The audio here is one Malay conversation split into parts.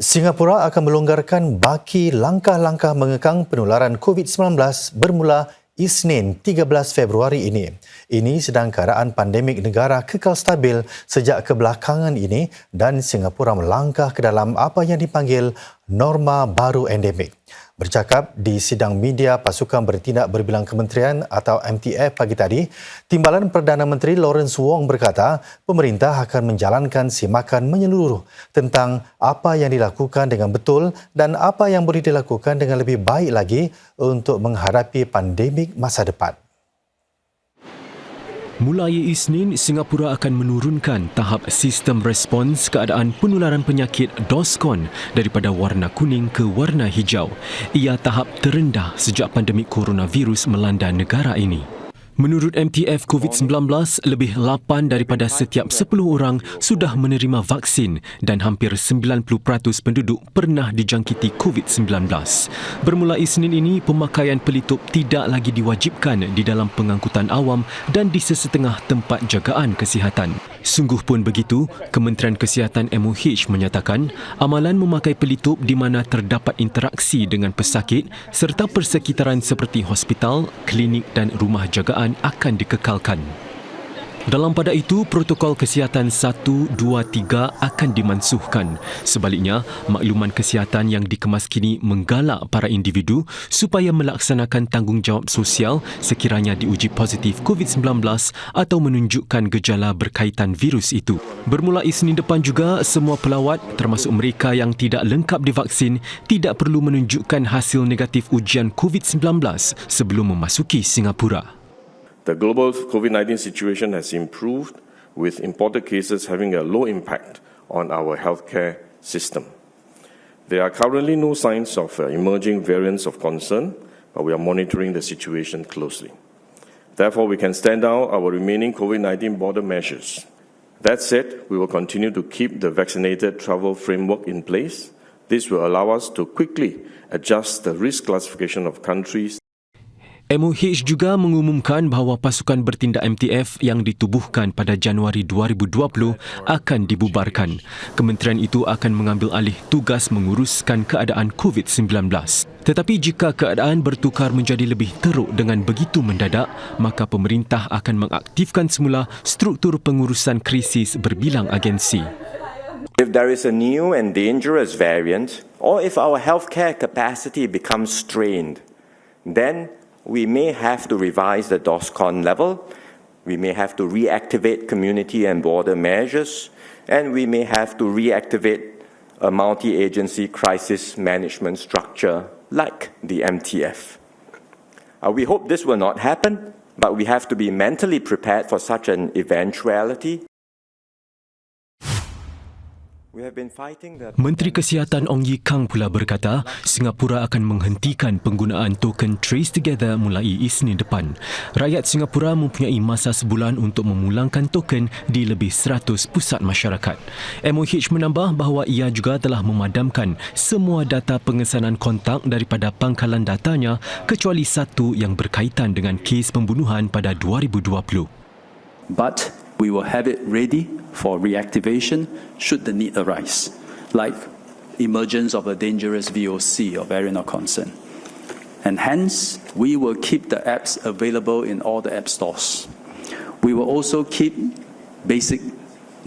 Singapura akan melonggarkan baki langkah-langkah mengekang penularan COVID-19 bermula Isnin 13 Februari ini. Ini sedang keadaan pandemik negara kekal stabil sejak kebelakangan ini dan Singapura melangkah ke dalam apa yang dipanggil norma baru endemik. Bercakap di sidang media Pasukan Bertindak Berbilang Kementerian atau MTF pagi tadi, Timbalan Perdana Menteri Lawrence Wong berkata pemerintah akan menjalankan simakan menyeluruh tentang apa yang dilakukan dengan betul dan apa yang boleh dilakukan dengan lebih baik lagi untuk menghadapi pandemik masa depan. Mulai Isnin, Singapura akan menurunkan tahap sistem respons keadaan penularan penyakit DOSCON daripada warna kuning ke warna hijau. Ia tahap terendah sejak pandemik coronavirus melanda negara ini. Menurut MTF COVID-19, lebih 8 daripada setiap 10 orang sudah menerima vaksin dan hampir 90% penduduk pernah dijangkiti COVID-19. Bermula Isnin ini, pemakaian pelitup tidak lagi diwajibkan di dalam pengangkutan awam dan di sesetengah tempat jagaan kesihatan. Sungguh pun begitu, Kementerian Kesihatan MOH menyatakan amalan memakai pelitup di mana terdapat interaksi dengan pesakit serta persekitaran seperti hospital, klinik dan rumah jagaan akan dikekalkan. Dalam pada itu, protokol kesihatan 1, 2, 3 akan dimansuhkan. Sebaliknya, makluman kesihatan yang dikemaskini menggalak para individu supaya melaksanakan tanggungjawab sosial sekiranya diuji positif COVID-19 atau menunjukkan gejala berkaitan virus itu. Bermula Isnin depan juga, semua pelawat termasuk mereka yang tidak lengkap divaksin tidak perlu menunjukkan hasil negatif ujian COVID-19 sebelum memasuki Singapura. The global COVID-19 situation has improved, with imported cases having a low impact on our healthcare system. There are currently no signs of emerging variants of concern, but we are monitoring the situation closely. Therefore, we can stand down our remaining COVID-19 border measures. That said, we will continue to keep the vaccinated travel framework in place. This will allow us to quickly adjust the risk classification of countries. MOH juga mengumumkan bahawa pasukan bertindak MTF yang ditubuhkan pada Januari 2020 akan dibubarkan. Kementerian itu akan mengambil alih tugas menguruskan keadaan COVID-19. Tetapi jika keadaan bertukar menjadi lebih teruk dengan begitu mendadak, maka pemerintah akan mengaktifkan semula struktur pengurusan krisis berbilang agensi. If there is a new and dangerous variant, or if our healthcare capacity becomes strained, then we may have to revise the DOSCON level, we may have to reactivate community and border measures, and we may have to reactivate a multi-agency crisis management structure like the MTF. We hope this will not happen, but we have to be mentally prepared for such an eventuality. Menteri Kesihatan Ong Ye Kung pula berkata Singapura akan menghentikan penggunaan token Trace Together mulai Isnin depan. Rakyat Singapura mempunyai masa sebulan untuk memulangkan token di lebih 100 pusat masyarakat. MOH menambah bahawa ia juga telah memadamkan semua data pengesanan kontak daripada pangkalan datanya kecuali satu yang berkaitan dengan kes pembunuhan pada 2020. But we will have it ready for reactivation should the need arise, like emergence of a dangerous VOC or variant of concern. And hence, we will keep the apps available in all the app stores. We will also keep basic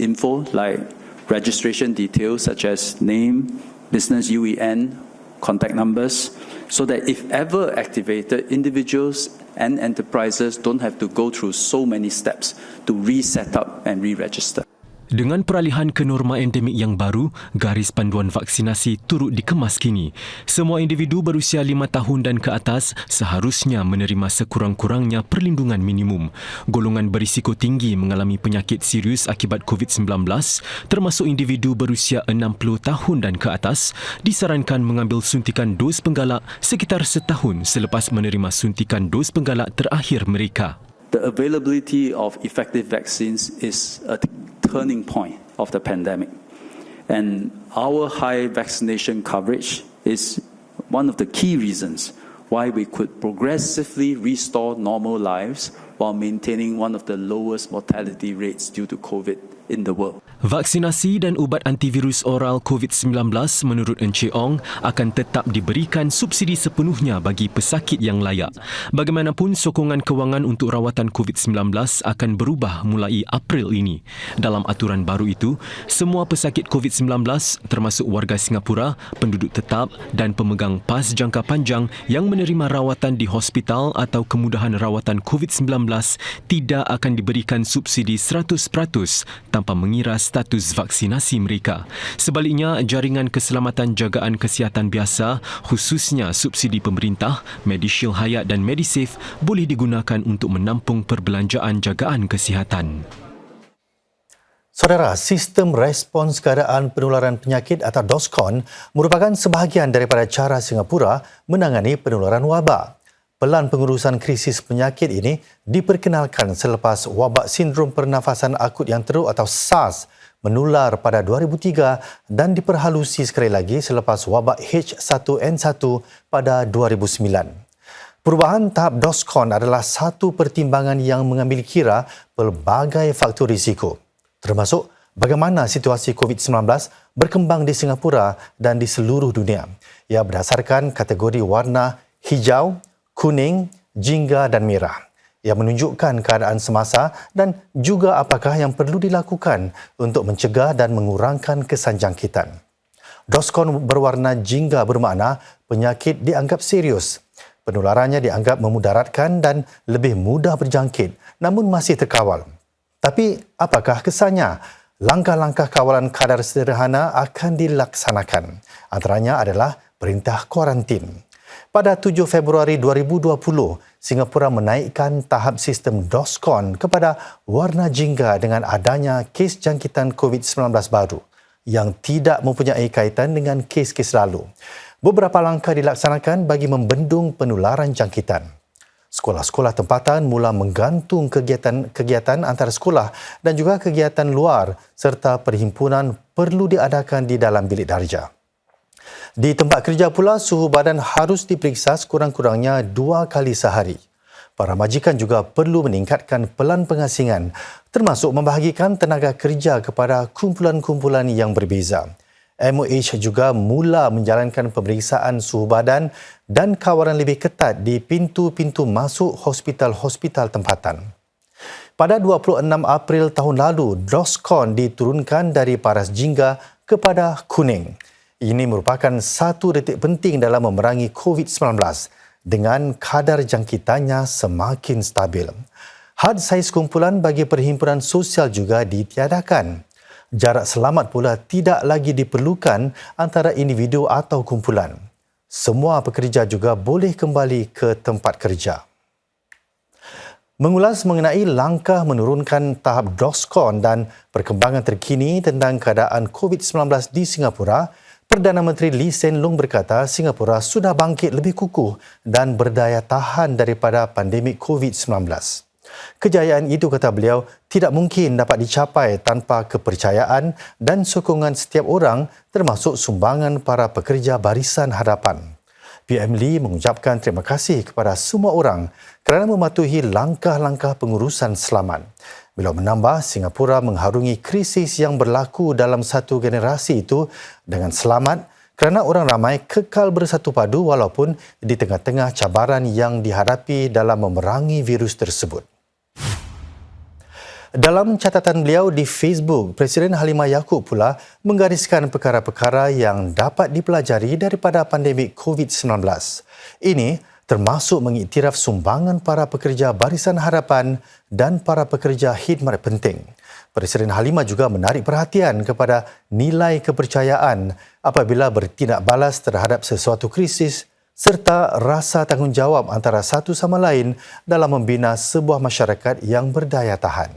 info like registration details such as name, business UEN, contact numbers, so that if ever activated, individuals and enterprises don't have to go through so many steps to reset up and re-register. Dengan peralihan ke norma endemik yang baru, garis panduan vaksinasi turut dikemas kini. Semua individu berusia 5 tahun dan ke atas seharusnya menerima sekurang-kurangnya perlindungan minimum. Golongan berisiko tinggi mengalami penyakit serius akibat COVID-19, termasuk individu berusia 60 tahun dan ke atas, disarankan mengambil suntikan dos penggalak sekitar setahun selepas menerima suntikan dos penggalak terakhir mereka. The availability of effective vaccines is a turning point of the pandemic. And our high vaccination coverage is one of the key reasons why we could progressively restore normal lives while maintaining one of the lowest mortality rates due to COVID in the world. Vaksinasi dan ubat antivirus oral COVID-19 menurut Encik Ong akan tetap diberikan subsidi sepenuhnya bagi pesakit yang layak. Bagaimanapun, sokongan kewangan untuk rawatan COVID-19 akan berubah mulai April ini. Dalam aturan baru itu, semua pesakit COVID-19 termasuk warga Singapura, penduduk tetap dan pemegang pas jangka panjang yang menerima rawatan di hospital atau kemudahan rawatan COVID-19 tidak akan diberikan subsidi 100% tanpa mengira status vaksinasi mereka. Sebaliknya, jaringan keselamatan jagaan kesihatan biasa, khususnya subsidi pemerintah, Medishield Hayat dan Medisafe boleh digunakan untuk menampung perbelanjaan jagaan kesihatan. Saudara, sistem respons keadaan penularan penyakit atau DOSCON merupakan sebahagian daripada cara Singapura menangani penularan wabak. Pelan pengurusan krisis penyakit ini diperkenalkan selepas wabak sindrom pernafasan akut yang teruk atau SARS menular pada 2003 dan diperhalusi sekali lagi selepas wabak H1N1 pada 2009. Perubahan tahap DOSCON adalah satu pertimbangan yang mengambil kira pelbagai faktor risiko, termasuk bagaimana situasi COVID-19 berkembang di Singapura dan di seluruh dunia. Ia berdasarkan kategori warna hijau, kuning, jingga dan merah. Ia menunjukkan keadaan semasa dan juga apakah yang perlu dilakukan untuk mencegah dan mengurangkan kesan jangkitan. DOSCON berwarna jingga bermakna penyakit dianggap serius. Penularannya dianggap memudaratkan dan lebih mudah berjangkit, namun masih terkawal. Tapi apakah kesannya? Langkah-langkah kawalan kadar sederhana akan dilaksanakan. Antaranya adalah perintah kuarantin. Pada 7 Februari 2020, Singapura menaikkan tahap sistem DOSCON kepada warna jingga dengan adanya kes jangkitan COVID-19 baru yang tidak mempunyai kaitan dengan kes-kes lalu. Beberapa langkah dilaksanakan bagi membendung penularan jangkitan. Sekolah-sekolah tempatan mula menggantung kegiatan antara sekolah dan juga kegiatan luar serta perhimpunan perlu diadakan di dalam bilik darjah. Di tempat kerja pula, suhu badan harus diperiksa sekurang-kurangnya 2 kali sehari. Para majikan juga perlu meningkatkan pelan pengasingan, termasuk membahagikan tenaga kerja kepada kumpulan-kumpulan yang berbeza. MOH juga mula menjalankan pemeriksaan suhu badan dan kawalan lebih ketat di pintu-pintu masuk hospital-hospital tempatan. Pada 26 April tahun lalu, DOSCON diturunkan dari paras jingga kepada kuning. Ini merupakan satu detik penting dalam memerangi COVID-19 dengan kadar jangkitannya semakin stabil. Had saiz kumpulan bagi perhimpunan sosial juga ditiadakan. Jarak selamat pula tidak lagi diperlukan antara individu atau kumpulan. Semua pekerja juga boleh kembali ke tempat kerja. Mengulas mengenai langkah menurunkan tahap DOSCON dan perkembangan terkini tentang keadaan COVID-19 di Singapura, Perdana Menteri Lee Hsien Loong berkata Singapura sudah bangkit lebih kukuh dan berdaya tahan daripada pandemik COVID-19. Kejayaan itu, kata beliau, tidak mungkin dapat dicapai tanpa kepercayaan dan sokongan setiap orang termasuk sumbangan para pekerja barisan hadapan. PM Lee mengucapkan terima kasih kepada semua orang kerana mematuhi langkah-langkah pengurusan selamat. Beliau menambah, Singapura mengharungi krisis yang berlaku dalam satu generasi itu dengan selamat kerana orang ramai kekal bersatu padu walaupun di tengah-tengah cabaran yang dihadapi dalam memerangi virus tersebut. Dalam catatan beliau di Facebook, Presiden Halimah Yacob pula menggariskan perkara-perkara yang dapat dipelajari daripada pandemik COVID-19. Ini termasuk mengiktiraf sumbangan para pekerja barisan harapan dan para pekerja khidmat penting. Presiden Halimah juga menarik perhatian kepada nilai kepercayaan apabila bertindak balas terhadap sesuatu krisis serta rasa tanggungjawab antara satu sama lain dalam membina sebuah masyarakat yang berdaya tahan.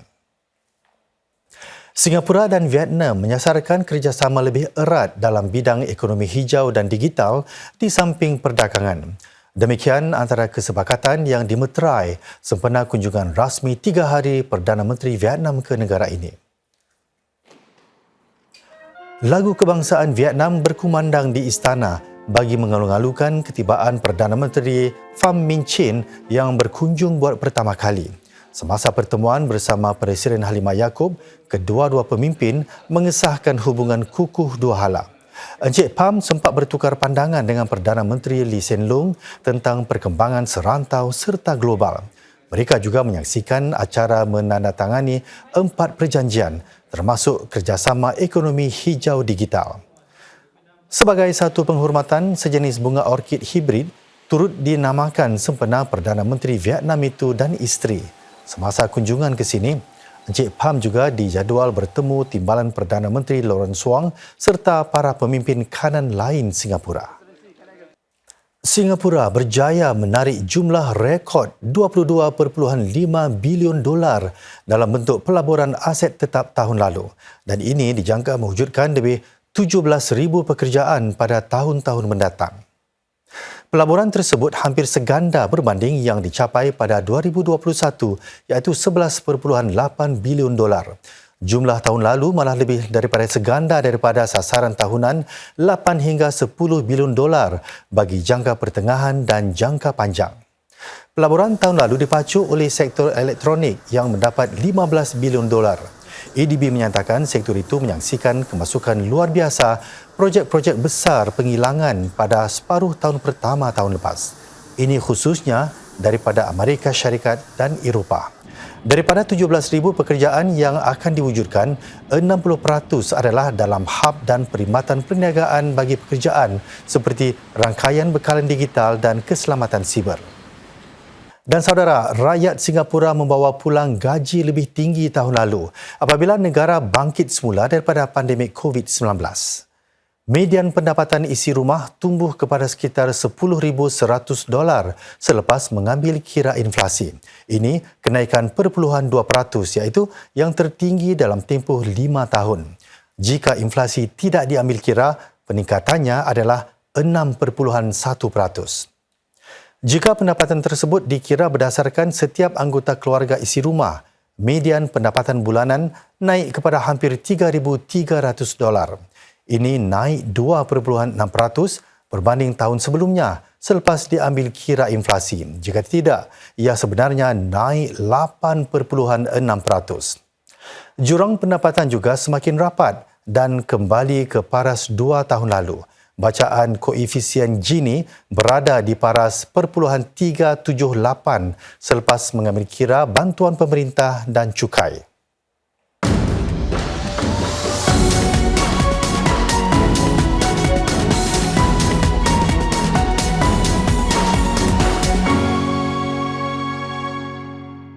Singapura dan Vietnam menyasarkan kerjasama lebih erat dalam bidang ekonomi hijau dan digital di samping perdagangan. Demikian antara kesepakatan yang dimeterai sempena kunjungan rasmi 3 hari Perdana Menteri Vietnam ke negara ini. Lagu kebangsaan Vietnam berkumandang di istana bagi mengalu-alukan ketibaan Perdana Menteri Pham Minh Chinh yang berkunjung buat pertama kali. Semasa pertemuan bersama Presiden Halimah Yaakob, kedua-dua pemimpin mengesahkan hubungan kukuh dua hala. Encik Pham sempat bertukar pandangan dengan Perdana Menteri Lee Hsien Loong tentang perkembangan serantau serta global. Mereka juga menyaksikan acara menandatangani 4 perjanjian termasuk kerjasama ekonomi hijau digital. Sebagai satu penghormatan, sejenis bunga orkid hibrid turut dinamakan sempena Perdana Menteri Vietnam itu dan isteri. Semasa kunjungan ke sini, Encik Pham juga dijadual bertemu Timbalan Perdana Menteri Lawrence Wong serta para pemimpin kanan lain Singapura. Singapura berjaya menarik jumlah rekod $22.5 bilion dalam bentuk pelaburan aset tetap tahun lalu dan ini dijangka mewujudkan lebih 17,000 pekerjaan pada tahun-tahun mendatang. Pelaburan tersebut hampir seganda berbanding yang dicapai pada 2021 iaitu $11.8 bilion. Jumlah tahun lalu malah lebih daripada seganda daripada sasaran tahunan 8 hingga $10 bilion bagi jangka pertengahan dan jangka panjang. Pelaburan tahun lalu dipacu oleh sektor elektronik yang mendapat $15 bilion. ADB menyatakan sektor itu menyaksikan kemasukan luar biasa projek-projek besar penghilangan pada separuh tahun pertama tahun lepas. Ini khususnya daripada Amerika Syarikat dan Eropah. Daripada 17,000 pekerjaan yang akan diwujudkan, 60% adalah dalam hub dan perkhidmatan perniagaan bagi pekerjaan seperti rangkaian bekalan digital dan keselamatan siber. Dan saudara, rakyat Singapura membawa pulang gaji lebih tinggi tahun lalu apabila negara bangkit semula daripada pandemik COVID-19. Median pendapatan isi rumah tumbuh kepada sekitar $10,100 selepas mengambil kira inflasi. Ini kenaikan 0.2% iaitu yang tertinggi dalam tempoh 5 tahun. Jika inflasi tidak diambil kira, peningkatannya adalah 6.1%. Jika pendapatan tersebut dikira berdasarkan setiap anggota keluarga isi rumah, median pendapatan bulanan naik kepada hampir $3,300. Ini naik 2.6% berbanding tahun sebelumnya selepas diambil kira inflasi. Jika tidak, ia sebenarnya naik 8.6%. Jurang pendapatan juga semakin rapat dan kembali ke paras 2 tahun lalu. Bacaan koefisien Gini berada di paras 0.378 selepas mengambil kira bantuan pemerintah dan cukai.